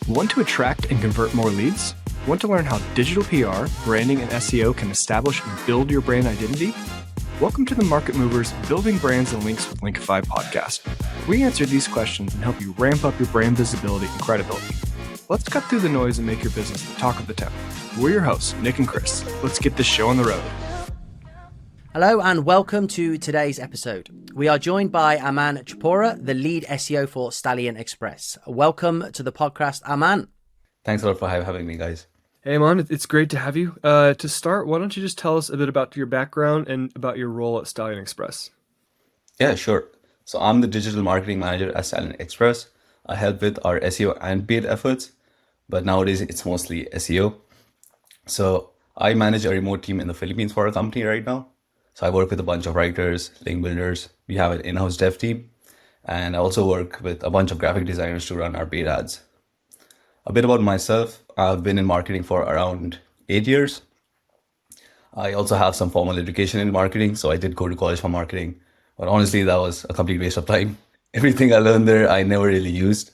Want to attract and convert more leads? Want to learn how digital PR, branding, and SEO can establish and build your brand identity? Welcome to the Market Movers Building Brands and Links with Linkifi podcast. We answer these questions and help you ramp up your brand visibility and credibility. Let's cut through the noise and make your business the talk of the town. We're your hosts, Nick and Chris. Let's get this show on the road. Hello and welcome to today's episode. We are joined by Aman Chopra, the lead SEO for Stallion Express. Welcome to the podcast, Aman. Thanks a lot for having me, guys. Hey, Aman, it's great to have you. To start, why don't you just tell us a bit about your background and about your role at Stallion Express? Yeah, sure. So I'm the digital marketing manager at Stallion Express. I help with our SEO and paid efforts, but nowadays it's mostly SEO. So I manage a remote team in the Philippines for our company right now. So I work with a bunch of writers, link builders. We have an in-house dev team. And I also work with a bunch of graphic designers to run our paid ads. A bit about myself. I've been in marketing for around 8 years. I also have some formal education in marketing. So I did go to college for marketing. But honestly, that was a complete waste of time. Everything I learned there, I never really used.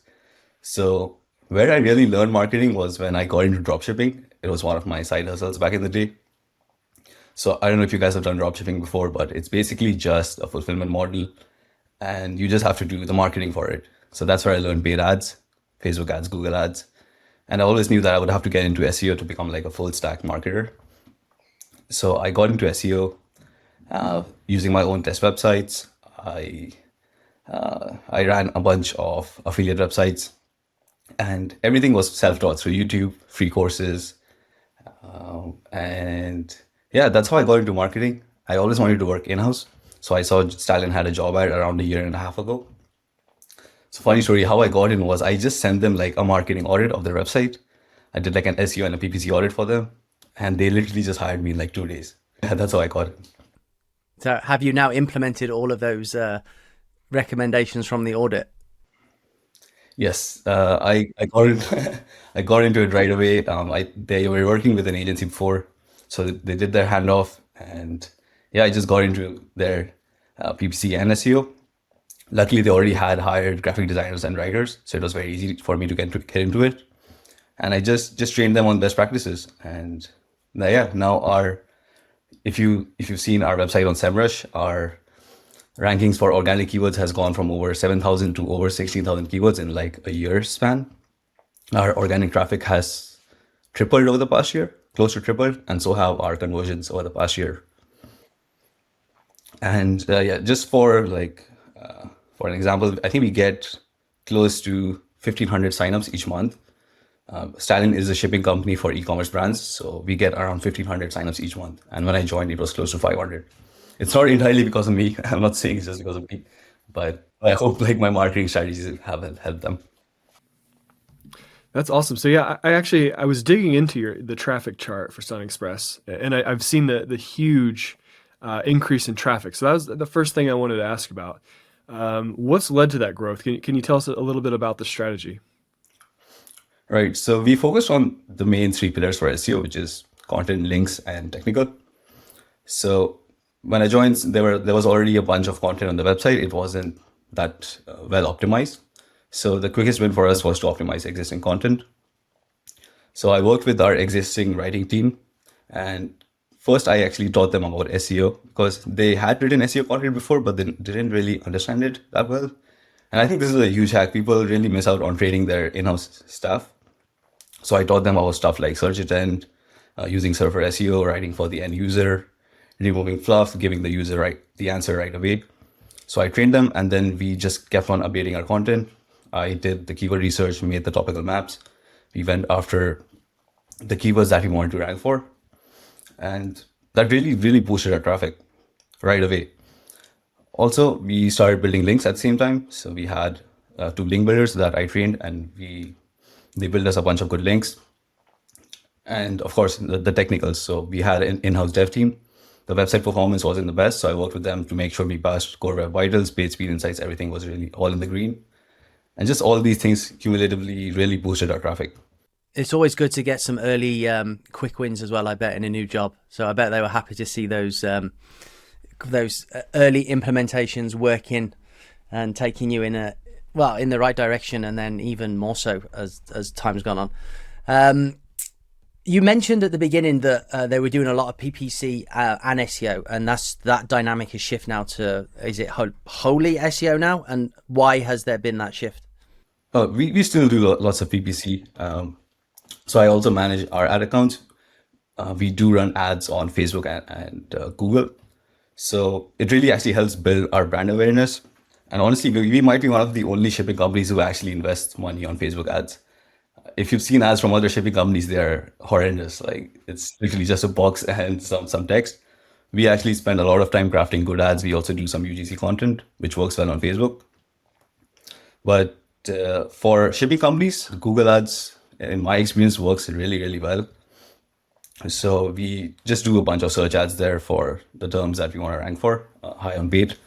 So where I really learned marketing was when I got into dropshipping. It was one of my side hustles back in the day. So I don't know if you guys have done dropshipping before, but it's basically just a fulfillment model and you just have to do the marketing for it. So that's where I learned paid ads, Facebook ads, Google ads. And I always knew that I would have to get into SEO to become like a full stack marketer. So I got into SEO using my own test websites. I ran a bunch of affiliate websites and everything was self-taught through YouTube, free courses. And yeah, that's how I got into marketing. I always wanted to work in-house. So I saw Stallion had a job ad around a year and a half ago. So funny story, how I got in was I just sent them like a marketing audit of their website. I did like an SEO and a PPC audit for them. And they literally just hired me in like 2 days. Yeah, that's how I got it. So have you now implemented all of those recommendations from the audit? Yes, I got it. I got into it right away. They were working with an agency before. So they did their handoff and yeah, I just got into their PPC and SEO. Luckily, they already had hired graphic designers and writers. So it was very easy for me to get into it. And I just trained them on best practices. And yeah, now if you've seen our website on SEMrush, our rankings for organic keywords has gone from over 7,000 to over 16,000 keywords in like a year span. Our organic traffic has tripled over the past year. Close to tripled, and so have our conversions over the past year. And yeah, just for an example, I think we get close to 1,500 signups each month. Stallion is a shipping company for e-commerce brands, so we get around 1,500 signups each month. And when I joined, it was close to 500. It's not entirely because of me. I'm not saying it's just because of me, but I hope like my marketing strategies have helped them. That's awesome. So yeah, I was digging into the traffic chart for Stallion Express, and I've seen the huge increase in traffic. So that was the first thing I wanted to ask about. What's led to that growth? Can you tell us a little bit about the strategy? Right. So we focused on the main 3 pillars for SEO, which is content, links, and technical. So when I joined, there was already a bunch of content on the website. It wasn't that well optimized. So the quickest win for us was to optimize existing content. So I worked with our existing writing team. And first, I actually taught them about SEO because they had written SEO content before, but they didn't really understand it that well. And I think this is a huge hack. People really miss out on training their in-house staff. So I taught them about stuff like search intent, using server SEO, writing for the end user, removing fluff, giving the user the answer right away. So I trained them and then we just kept on updating our content. I did the keyword research, made the topical maps. We went after the keywords that we wanted to rank for. And that really, really boosted our traffic right away. Also, we started building links at the same time. So we had 2 link builders that I trained and they built us a bunch of good links. And of course, the technicals. So we had an in-house dev team. The website performance wasn't the best. So I worked with them to make sure we passed core web vitals, page speed insights, everything was really all in the green. And just all these things cumulatively really boosted our traffic. It's always good to get some early quick wins as well, I bet, in a new job. So I bet they were happy to see those early implementations working and taking you in well, in the right direction, and then even more so as time's gone on. You mentioned at the beginning that they were doing a lot of PPC and SEO, and that dynamic has shifted now to, is it wholly SEO now? And why has there been that shift? We still do lots of PPC. So I also manage our ad accounts. We do run ads on Facebook and Google. So it really actually helps build our brand awareness. And honestly, we might be one of the only shipping companies who actually invest money on Facebook ads. If you've seen ads from other shipping companies, they're horrendous. Like, it's literally just a box and some text. We actually spend a lot of time crafting good ads. We also do some UGC content, which works well on Facebook. But for shipping companies, Google Ads, in my experience, works really, really well. So we just do a bunch of search ads there for the terms that we want to rank for, high on bait.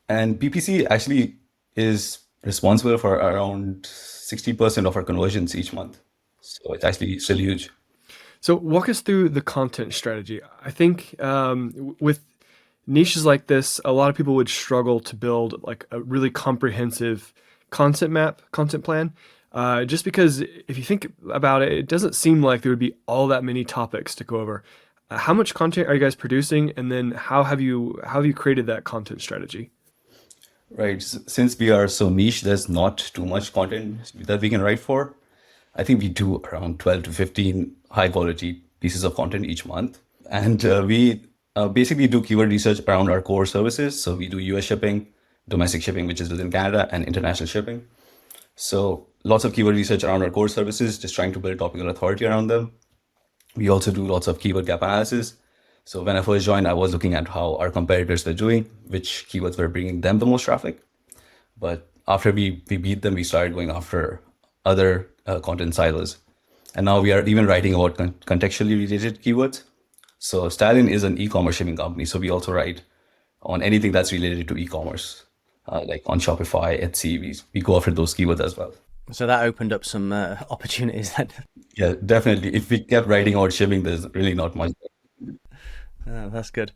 And PPC actually is responsible for around 60% of our conversions each month. So it's actually still huge. So walk us through the content strategy. I think with niches like this, a lot of people would struggle to build like a really comprehensive content plan. Just because if you think about it, it doesn't seem like there would be all that many topics to go over. How much content are you guys producing? And then how have you created that content strategy? Right. Since we are so niche, there's not too much content that we can write for. I think we do around 12 to 15 high quality pieces of content each month. And we basically do keyword research around our core services. So we do US shipping, domestic shipping, which is within Canada, and international shipping. So lots of keyword research around our core services, just trying to build topical authority around them. We also do lots of keyword gap analysis. So when I first joined, I was looking at how our competitors were doing, which keywords were bringing them the most traffic. But after we beat them, we started going after other content silos. And now we are even writing about contextually related keywords. So Stallion is an e-commerce shipping company. So we also write on anything that's related to e-commerce, like on Shopify, Etsy. We go after those keywords as well. So that opened up some opportunities then. Yeah, definitely. If we kept writing about shipping, there's really not much. Oh, that's good.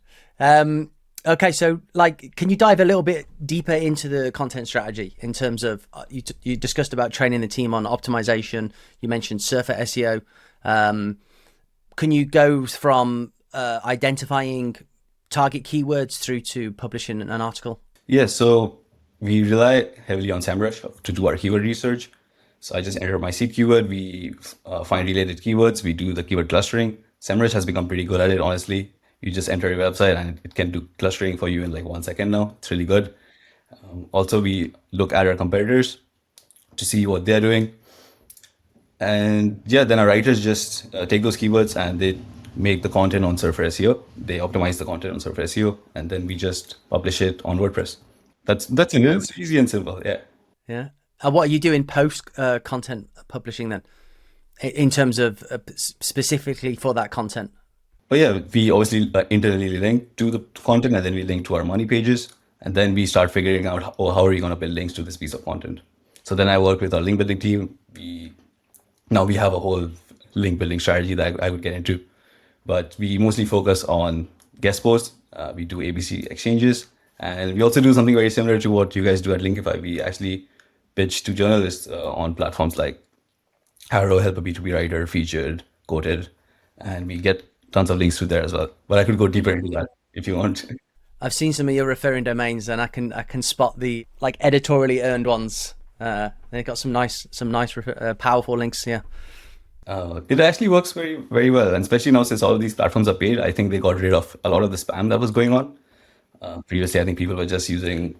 Okay, so like, can you dive a little bit deeper into the content strategy in terms of you discussed about training the team on optimization. You mentioned surfer SEO. Can you go from identifying target keywords through to publishing an article? Yeah, so we rely heavily on SEMrush to do our keyword research. So I just enter my seed keyword. We find related keywords. We do the keyword clustering. SEMrush has become pretty good at it, honestly. You just enter your website and it can do clustering for you in like 1 second now. It's really good. Also, we look at our competitors to see what they're doing. And yeah, then our writers just take those keywords and they make the content on Surfer SEO. They optimize the content on Surfer SEO, and then we just publish it on WordPress. That's it. It's easy and simple. Yeah. Yeah. And what are you doing post content publishing then, in terms of specifically for that content? But yeah, we obviously internally link to the content, and then we link to our money pages, and then we start figuring out how are we going to build links to this piece of content. So then I work with our link building team. Now we have a whole link building strategy that I would get into, but we mostly focus on guest posts. We do ABC exchanges, and we also do something very similar to what you guys do at Linkifi. We actually pitch to journalists on platforms like Harrow, Help a B2B Writer, Featured, Quoted, and we get tons of links to there as well. But I could go deeper into that if you want. I've seen some of your referring domains, and I can spot the like editorially earned ones. They've got some nice powerful links here. It actually works very, very well, and especially now since all of these platforms are paid, I think they got rid of a lot of the spam that was going on. Previously, I think people were just using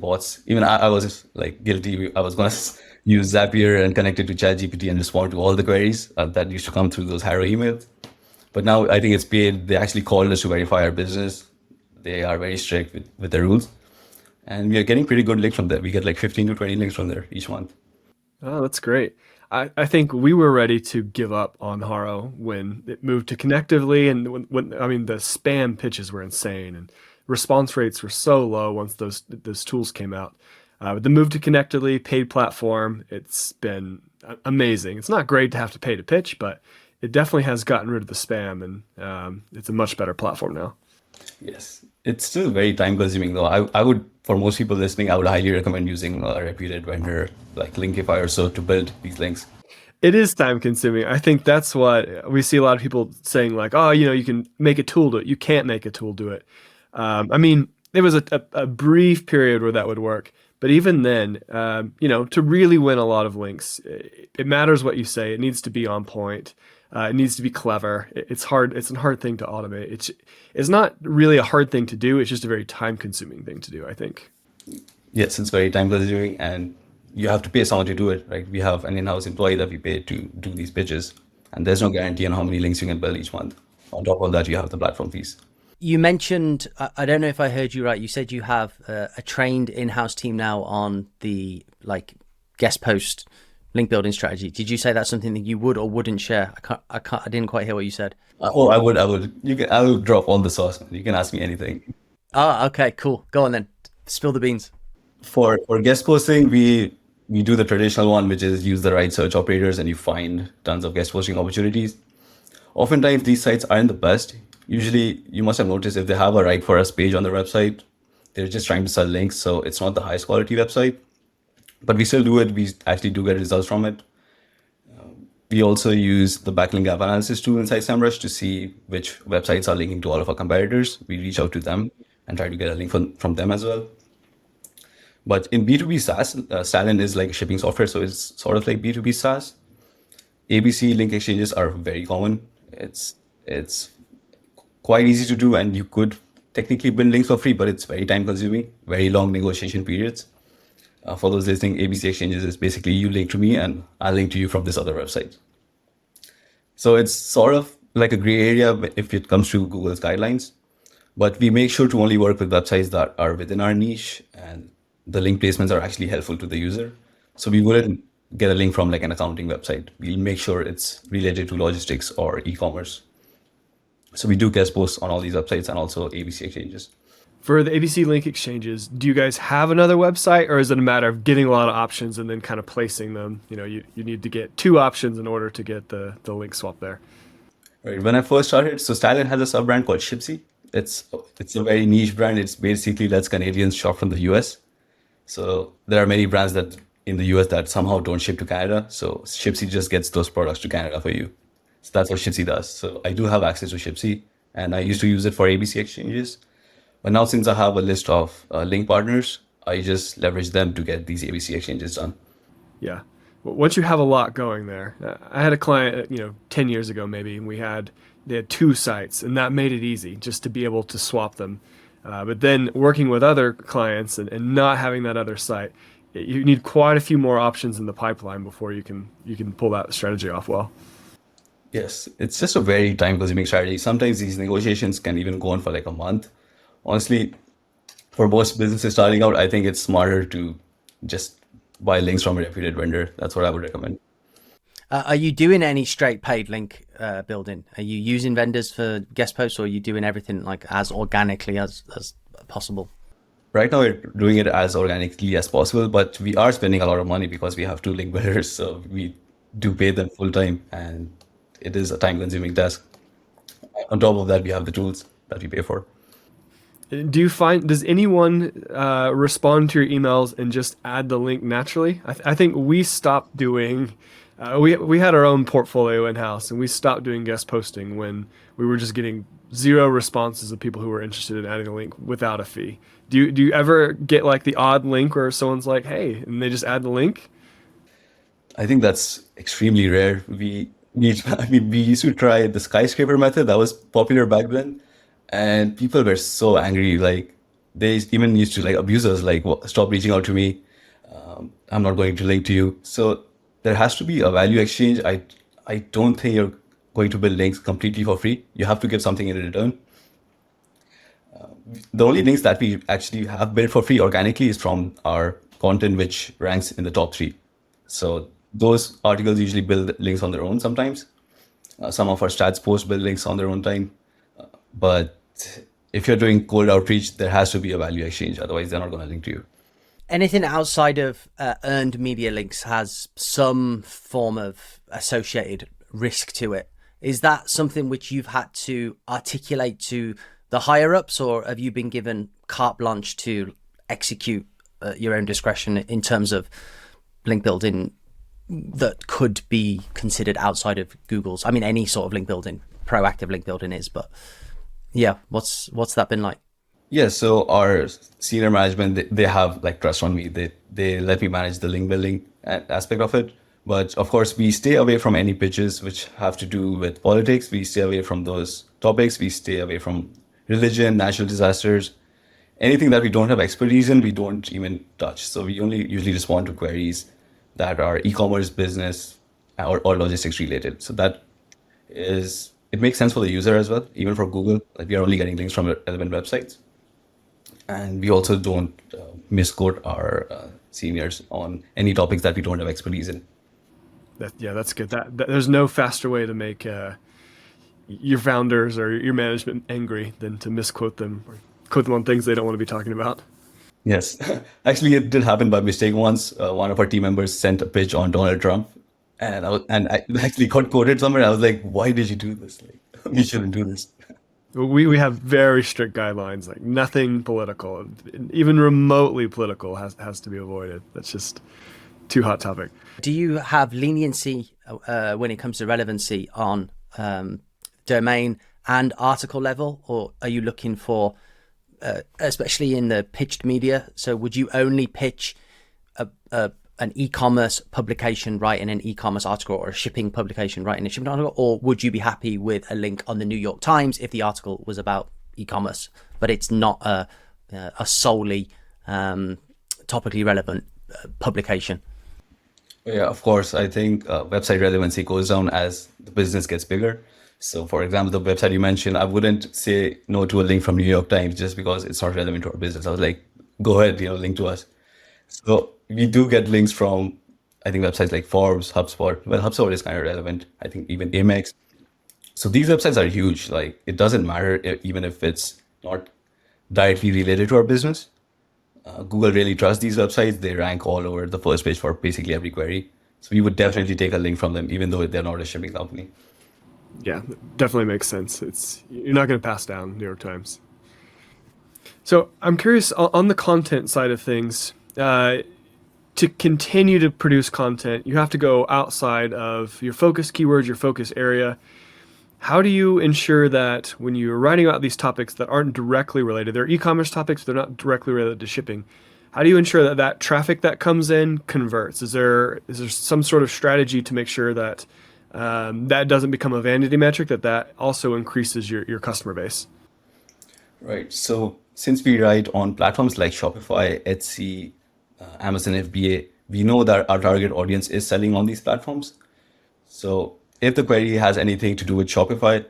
bots. Even I was like guilty. I was going to use Zapier and connect it to ChatGPT and respond to all the queries that used to come through those Harrow emails. But now I think it's paid. They actually called us to verify our business. They are very strict with the rules. And we are getting pretty good links from there. We get like 15 to 20 links from there each month. Oh, that's great. I think we were ready to give up on Harrow when it moved to Connectively. And when the spam pitches were insane and response rates were so low once those tools came out. With the move to Connectively, paid platform, it's been amazing. It's not great to have to pay to pitch, but it definitely has gotten rid of the spam, and it's a much better platform now. Yes, It's still very time consuming though. I would, for most people listening, I would highly recommend using a reputed vendor like Linkify or so to build these links. It is time consuming. I think that's what we see a lot of people saying, like, oh, you can make a tool do it. You can't make a tool do it. I mean, there was a brief period where that would work. But even then, to really win a lot of links, it matters what you say. It needs to be on point. It needs to be clever. It's hard. It's a hard thing to automate. It's not really a hard thing to do. It's just a very time consuming thing to do, I think. Yes, it's very time consuming and you have to pay someone to do it, right? We have an in-house employee that we pay to do these pitches, and there's no guarantee on how many links you can build each month. On top of that, you have the platform fees. You mentioned, I don't know if I heard you right, you said you have a trained in-house team now on the guest post link building strategy. Did you say that's something that you would or wouldn't share? I didn't quite hear what you said. I would. I will drop all the sauce. You can ask me anything. Oh, okay, cool. Go on then. Spill the beans. For guest posting, we do the traditional one, which is use the right search operators and you find tons of guest posting opportunities. Oftentimes, these sites aren't the best. Usually, you must have noticed if they have a right for us page on their website, they're just trying to sell links. So it's not the highest quality website, but we still do it. We actually do get results from it. We also use the backlink gap analysis tool inside SEMrush to see which websites are linking to all of our competitors. We reach out to them and try to get a link from them as well. But in B2B SaaS, Stallion is like shipping software, so it's sort of like B2B SaaS. ABC link exchanges are very common. It's quite easy to do, and you could technically build links for free, but it's very time consuming, very long negotiation periods. For those listening, ABC exchanges is basically you link to me and I'll link to you from this other website. So it's sort of like a gray area if it comes to Google's guidelines, but we make sure to only work with websites that are within our niche and the link placements are actually helpful to the user. So we wouldn't get a link from like an accounting website. We'll make sure it's related to logistics or e-commerce. So we do guest posts on all these websites and also ABC exchanges. For the ABC link exchanges, do you guys have another website, or is it a matter of getting a lot of options and then kind of placing them? You need to get 2 options in order to get the link swap there. Right. When I first started, so Stallion has a sub brand called Shipsy. It's a very niche brand. It's basically lets Canadians shop from the US. So there are many brands that in the US that somehow don't ship to Canada. So Shipsy just gets those products to Canada for you. So that's what Shipsy does. So I do have access to Shipsy, and I used to use it for ABC exchanges. But now since I have a list of link partners, I just leverage them to get these ABC exchanges done. Yeah. Well, once you have a lot going there, I had a client, 10 years ago maybe, and they had 2 sites, and that made it easy just to be able to swap them. But then working with other clients and not having that other site, you need quite a few more options in the pipeline before you can pull that strategy off well. Yes, it's just a very time-consuming strategy. Sometimes these negotiations can even go on for like a month. Honestly, for most businesses starting out, I think it's smarter to just buy links from a reputed vendor. That's what I would recommend. Are you doing any straight paid link building? Are you using vendors for guest posts, or are you doing everything like as organically as possible? Right now, we're doing it as organically as possible, but we are spending a lot of money because we have 2 link builders. So we do pay them full time, and it is a time consuming task. On top of that, we have the tools that we pay for. Does anyone respond to your emails and just add the link naturally? I think we stopped doing, we had our own portfolio in-house, and we stopped doing guest posting when we were just getting 0 responses of people who were interested in adding a link without a fee. Do you ever get like the odd link where someone's like, hey, and they just add the link? I think that's extremely rare. We used to try the skyscraper method that was popular back then, and people were so angry. Like they even used to like abuse us, like stop reaching out to me. I'm not going to link to you. So there has to be a value exchange. I don't think you're going to build links completely for free. You have to give something in return. The only links that we actually have built for free organically is from our content, which ranks in the top 3. So those articles usually build links on their own sometimes. Some of our stats posts build links on their own time. But if you're doing cold outreach, there has to be a value exchange. Otherwise, they're not going to link to you. Anything outside of earned media links has some form of associated risk to it. Is that something which you've had to articulate to the higher ups, or have you been given carte blanche to execute your own discretion in terms of link building that could be considered outside of Google's? I mean, any sort of link building, proactive link building is, but yeah, what's that been like? Yeah, so our senior management, they have like trust on me. They let me manage the link building aspect of it. But of course, we stay away from any pitches which have to do with politics. We stay away from those topics. We stay away from religion, natural disasters, anything that we don't have expertise in, we don't even touch. So we only usually respond to queries that are e-commerce, business, or logistics related. So that is, it makes sense for the user as well, even for Google. Like, we are only getting links from relevant websites. And we also don't misquote our seniors on any topics that we don't have expertise in. That's good. There's no faster way to make your founders or your management angry than to misquote them or quote them on things they don't want to be talking about. Yes. Actually, it did happen by mistake once. One of our team members sent a pitch on Donald Trump, and I actually got quoted somewhere. I was like, why did you do this? Like, you shouldn't do this. We have very strict guidelines, like nothing political, even remotely political has to be avoided. That's just too hot topic. Do you have leniency when it comes to relevancy on domain and article level, or are you looking for, especially in the pitched media? So would you only pitch an e-commerce publication writing an e-commerce article, or a shipping publication writing a shipping article, or would you be happy with a link on the New York Times if the article was about e-commerce, but it's not a solely topically relevant publication? Yeah, of course. I think website relevancy goes down as the business gets bigger. So, for example, the website you mentioned, I wouldn't say no to a link from New York Times just because it's not relevant to our business. I was like, go ahead, link to us. So we do get links from, I think, websites like Forbes, HubSpot. Well, HubSpot is kind of relevant. I think even Amex. So these websites are huge. Like, it doesn't matter even if it's not directly related to our business. Google really trusts these websites. They rank all over the first page for basically every query. So we would definitely take a link from them, even though they're not a shipping company. Yeah, definitely makes sense. You're not going to pass down New York Times. So I'm curious on the content side of things. To continue to produce content, you have to go outside of your focus keywords, your focus area. How do you ensure that when you're writing about these topics that aren't directly related, they're e-commerce topics, they're not directly related to shipping, how do you ensure that traffic that comes in converts? Is there some sort of strategy to make sure that that doesn't become a vanity metric, that also increases your customer base? Right. So since we write on platforms like Shopify, Etsy, Amazon FBA, we know that our target audience is selling on these platforms. So if the query has anything to do with Shopify,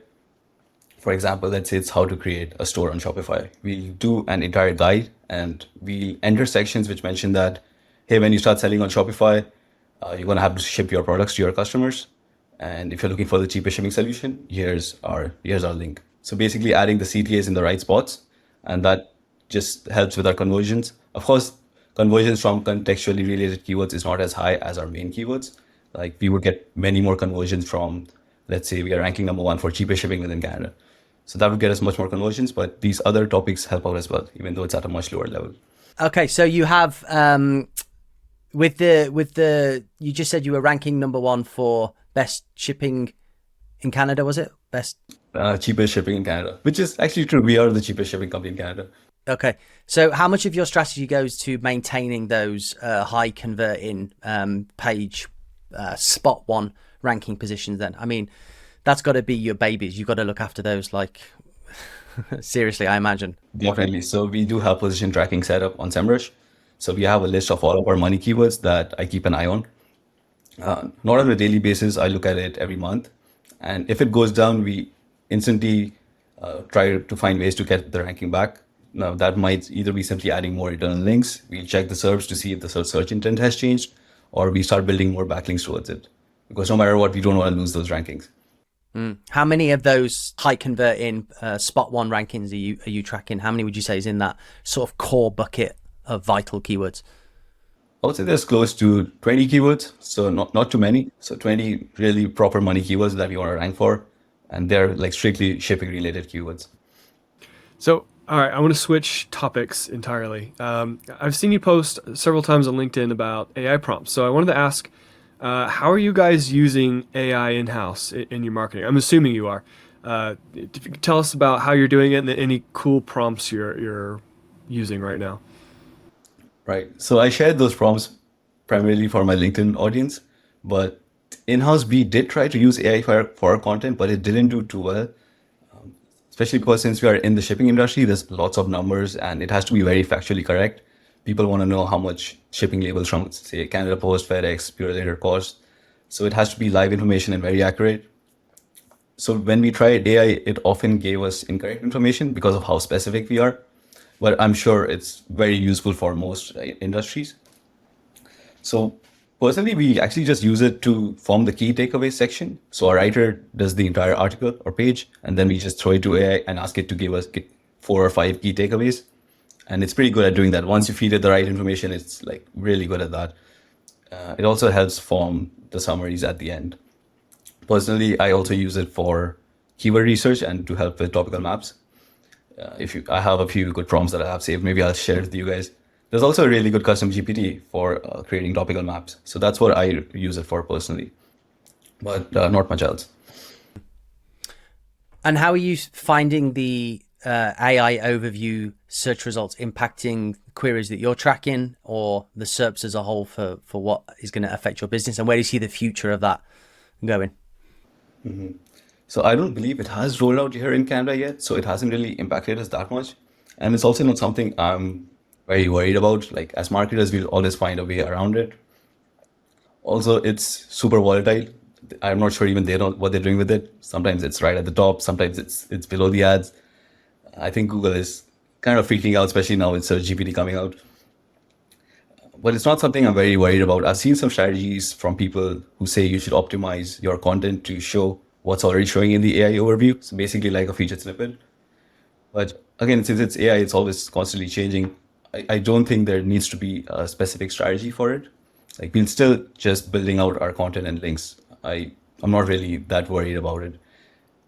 for example, let's say it's how to create a store on Shopify, we do an entire guide and we enter sections which mention that, hey, when you start selling on Shopify, you're going to have to ship your products to your customers. And if you're looking for the cheapest shipping solution, here's our link. So basically adding the CTAs in the right spots, and that just helps with our conversions. Of course, conversions from contextually related keywords is not as high as our main keywords. Like, we would get many more conversions from, let's say we are ranking number 1 for cheapest shipping within Canada. So that would get us much more conversions, but these other topics help out as well, even though it's at a much lower level. Okay, so you have with the you just said you were ranking number 1 for best shipping in Canada, was it? Best cheapest shipping in Canada, which is actually true. We are the cheapest shipping company in Canada. Okay, so how much of your strategy goes to maintaining those high converting page spot 1 ranking positions then? I mean, that's got to be your babies. You've got to look after those, like, seriously, I imagine. Definitely. So we do have position tracking set up on SEMrush. So we have a list of all of our money keywords that I keep an eye on. Not on a daily basis. I look at it every month. And if it goes down, we instantly try to find ways to get the ranking back. Now, that might either be simply adding more internal links. We check the SERPs to see if the search intent has changed, or we start building more backlinks towards it. Because no matter what, we don't want to lose those rankings. How many of those high converting spot 1 rankings are you tracking? How many would you say is in that sort of core bucket of vital keywords? I would say there's close to 20 keywords, so not too many. So 20 really proper money keywords that we want to rank for, and they're like strictly shipping related keywords. So, all right, I want to switch topics entirely. I've seen you post several times on LinkedIn about AI prompts. So I wanted to ask, how are you guys using AI in-house in your marketing? I'm assuming you are. If you could tell us about how you're doing it and any cool prompts you're using right now. Right. So I shared those prompts primarily for my LinkedIn audience, but in-house we did try to use AI for our content, but it didn't do too well. Especially because since we are in the shipping industry, there's lots of numbers and it has to be very factually correct. People want to know how much shipping labels from, say, Canada Post, FedEx, Purolator cost. So it has to be live information and very accurate. So when we tried AI, it often gave us incorrect information because of how specific we are. But I'm sure it's very useful for most industries. So personally, we actually just use it to form the key takeaways section. So our writer does the entire article or page, and then we just throw it to AI and ask it to give us 4 or 5 key takeaways. And it's pretty good at doing that. Once you feed it the right information, it's like really good at that. It also helps form the summaries at the end. Personally, I also use it for keyword research and to help with topical maps. I have a few good prompts that I have saved. Maybe I'll share it with you guys. There's also a really good custom GPT for creating topical maps. So that's what I use it for personally, but not much else. And how are you finding the AI overview search results impacting queries that you're tracking, or the SERPs as a whole for what is going to affect your business? And where do you see the future of that going? So I don't believe it has rolled out here in Canada yet. So it hasn't really impacted us that much. And it's also not something I'm very worried about. Like as marketers, we'll always find a way around it. Also, it's super volatile. I'm not sure even they know what they're doing with it. Sometimes it's right at the top. Sometimes it's below the ads. I think Google is kind of freaking out, especially now with Search GPT coming out. But it's not something I'm very worried about. I've seen some strategies from people who say you should optimize your content to show what's already showing in the AI overview. So basically like a featured snippet. But again, since it's AI, it's always constantly changing. I don't think there needs to be a specific strategy for it. Like we'll still just building out our content and links. I'm not really that worried about it.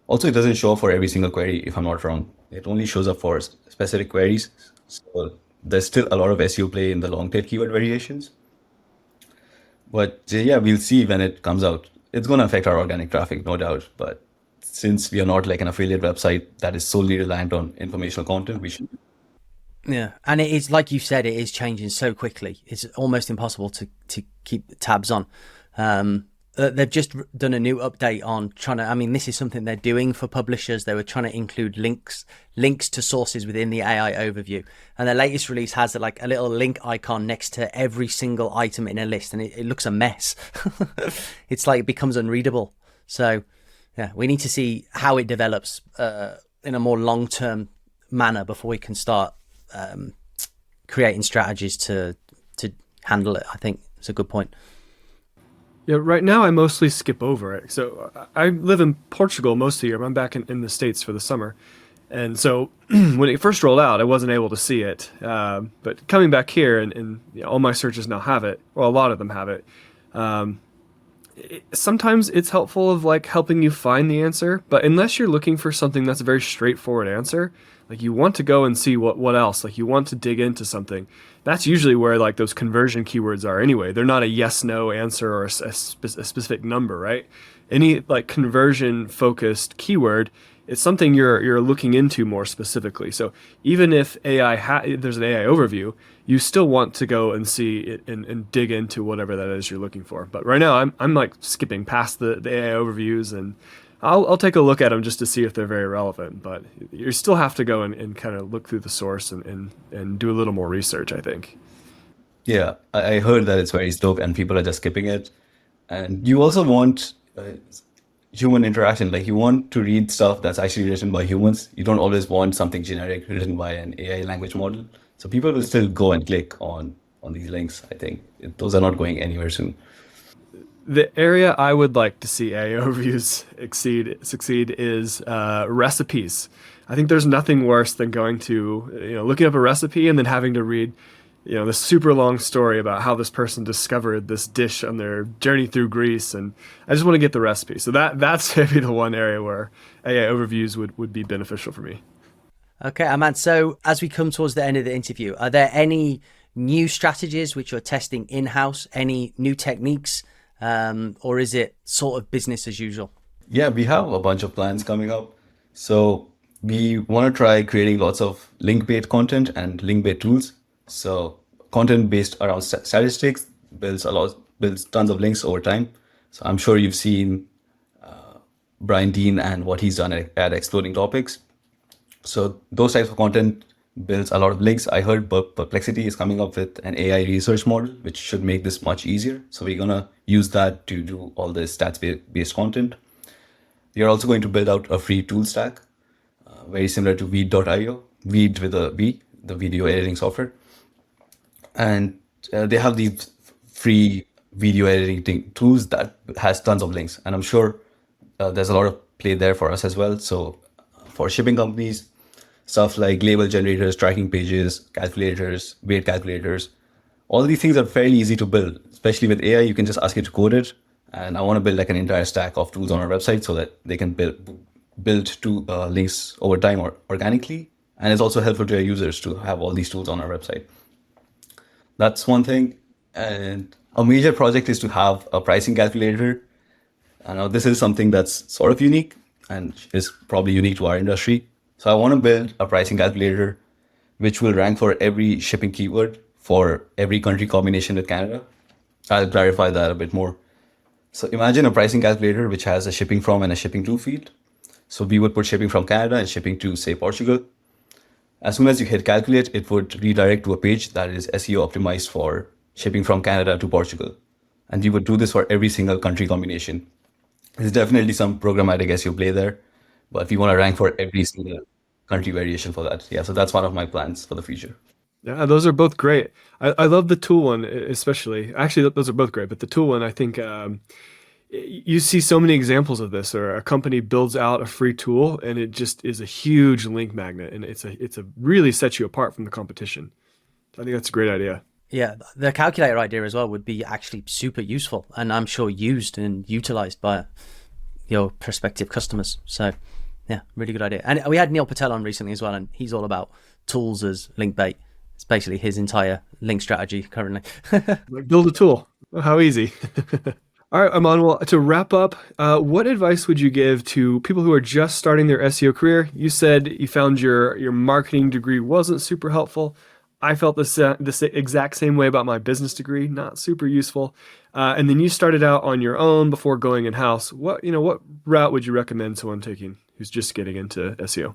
Also, it doesn't show up for every single query, if I'm not wrong. It only shows up for specific queries. So there's still a lot of SEO play in the long tail keyword variations. But yeah, we'll see when it comes out. It's going to affect our organic traffic, no doubt. But since we are not like an affiliate website that is solely reliant on informational content, we should. Yeah, and it is, like you said, it is changing so quickly. It's almost impossible to keep tabs on. They've just done a new update on trying to, I mean, this is something they're doing for publishers. They were trying to include links to sources within the AI overview. And their latest release has like a little link icon next to every single item in a list. And it looks a mess. It's like it becomes unreadable. So yeah, we need to see how it develops in a more long-term manner before we can start creating strategies to handle it. I think it's a good point. Yeah, right now I mostly skip over it. So I live in Portugal most of the year. I'm back in the States for the summer. And so when it first rolled out, I wasn't able to see it. But coming back here and you know, all my searches now have it. Well, a lot of them have it. Sometimes it's helpful of like helping you find the answer. But unless you're looking for something that's a very straightforward answer, like you want to go and see what else, like you want to dig into something. That's usually where like those conversion keywords are anyway. They're not a yes, no answer or a specific number, right? Any like conversion focused keyword, it's something you're looking into more specifically. So even if there's an AI overview, you still want to go and see it and dig into whatever that is you're looking for. But right now I'm like skipping past the AI overviews, and I'll take a look at them just to see if they're very relevant. But you still have to go and kind of look through the source and do a little more research, I think. Yeah, I heard that it's very dope and people are just skipping it. And you also want human interaction. Like you want to read stuff that's actually written by humans. You don't always want something generic written by an AI language model. So people will still go and click on these links. I think those are not going anywhere soon. The area I would like to see AI overviews succeed is recipes. I think there's nothing worse than going to, looking up a recipe and then having to read, this super long story about how this person discovered this dish on their journey through Greece. And I just want to get the recipe. So that's maybe the one area where AI overviews would be beneficial for me. Okay, Aman. So as we come towards the end of the interview, are there any new strategies which you're testing in-house? Any new techniques? Or is it sort of business as usual? Yeah, we have a bunch of plans coming up. So we want to try creating lots of link-based content and link-based tools. So content based around statistics builds tons of links over time. So I'm sure you've seen Brian Dean and what he's done at Exploding Topics. So those types of content builds a lot of links. I heard Perplexity is coming up with an AI research model, which should make this much easier. So we're going to use that to do all the stats-based content. We are also going to build out a free tool stack, very similar to Weed.io, Weed with a V, the video editing software. And they have these free video editing tools that has tons of links. And I'm sure there's a lot of play there for us as well. So for shipping companies, stuff like label generators, tracking pages, calculators, weight calculators, all these things are fairly easy to build. Especially with AI, you can just ask it to code it. And I want to build like an entire stack of tools on our website so that they can build to links over time or organically. And it's also helpful to your users to have all these tools on our website. That's one thing. And a major project is to have a pricing calculator. I know this is something that's sort of unique and is probably unique to our industry. So I want to build a pricing calculator which will rank for every shipping keyword for every country combination with Canada. I'll clarify that a bit more. So imagine a pricing calculator which has a shipping from and a shipping to field. So we would put shipping from Canada and shipping to, say, Portugal. As soon as you hit calculate, it would redirect to a page that is SEO optimized for shipping from Canada to Portugal. And we would do this for every single country combination. There's definitely some programmatic SEO play there, but we want to rank for every single country variation for that. Yeah, so that's one of my plans for the future. Yeah, those are both great. I love the tool one, especially. Actually, those are both great, but the tool one, I think you see so many examples of this, or a company builds out a free tool and it just is a huge link magnet, and it's a really sets you apart from the competition. I think that's a great idea. Yeah, the calculator idea as well would be actually super useful, and I'm sure used and utilized by your prospective customers. So yeah, really good idea. And we had Neil Patel on recently as well, and he's all about tools as link bait. It's basically his entire link strategy currently. Build a tool. How easy. All right, Aman, well, to wrap up, what advice would you give to people who are just starting their SEO career? You said you found your marketing degree wasn't super helpful. I felt this exact same way about my business degree, not super useful. And then you started out on your own before going in-house. What route would you recommend someone taking who's just getting into SEO?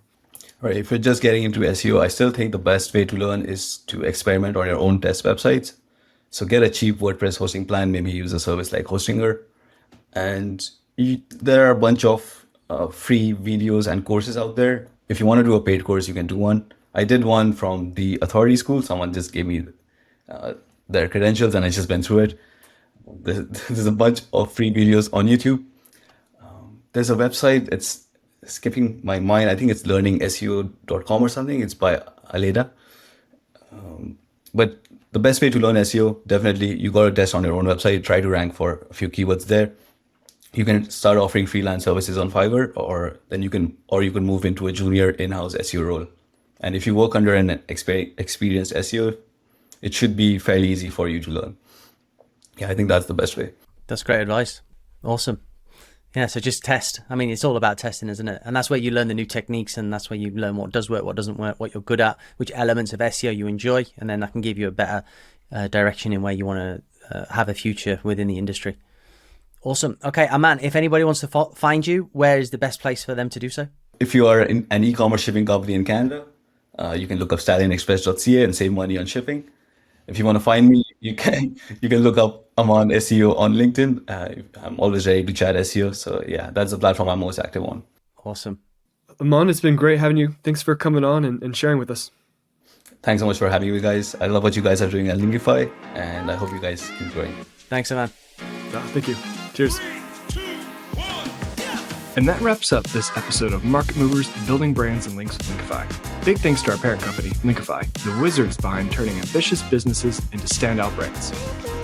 Right. If you're just getting into SEO, I still think the best way to learn is to experiment on your own test websites. So get a cheap WordPress hosting plan, maybe use a service like Hostinger. And there are a bunch of free videos and courses out there. If you want to do a paid course, you can do one. I did one from the Authority School. Someone just gave me their credentials and I just went through it. There's a bunch of free videos on YouTube. There's a website, it's skipping my mind. I think it's learningseo.com or something. It's by Aleda. But the best way to learn SEO, definitely, you got to test on your own website, try to rank for a few keywords there. You can start offering freelance services on Fiverr, or you can move into a junior in-house SEO role. And if you work under an experienced SEO, it should be fairly easy for you to learn. Yeah, I think that's the best way. That's great advice. Awesome. Yeah, so just test. I mean, it's all about testing, isn't it? And that's where you learn the new techniques, and that's where you learn what does work, what doesn't work, what you're good at, which elements of SEO you enjoy, and then that can give you a better direction in where you want to have a future within the industry. Awesome. Okay, Aman, if anybody wants to find you, where is the best place for them to do so? If you are an e-commerce shipping company in Canada, you can look up stallionexpress.ca and save money on shipping. If you want to find me, you can look up Aman SEO on LinkedIn. I'm always ready to chat SEO. So yeah, that's the platform I'm most active on. Awesome. Aman, it's been great having you. Thanks for coming on and sharing with us. Thanks so much for having me, guys. I love what you guys are doing at Linkify, and I hope you guys enjoy. Thanks, Aman. Thank you. Cheers. And that wraps up this episode of Market Movers, Building Brands and Links with Linkify. Big thanks to our parent company, Linkify, the wizards behind turning ambitious businesses into standout brands.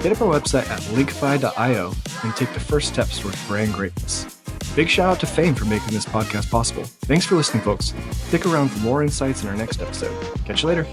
Hit up our website at linkify.io and take the first steps towards brand greatness. Big shout out to Fame for making this podcast possible. Thanks for listening, folks. Stick around for more insights in our next episode. Catch you later.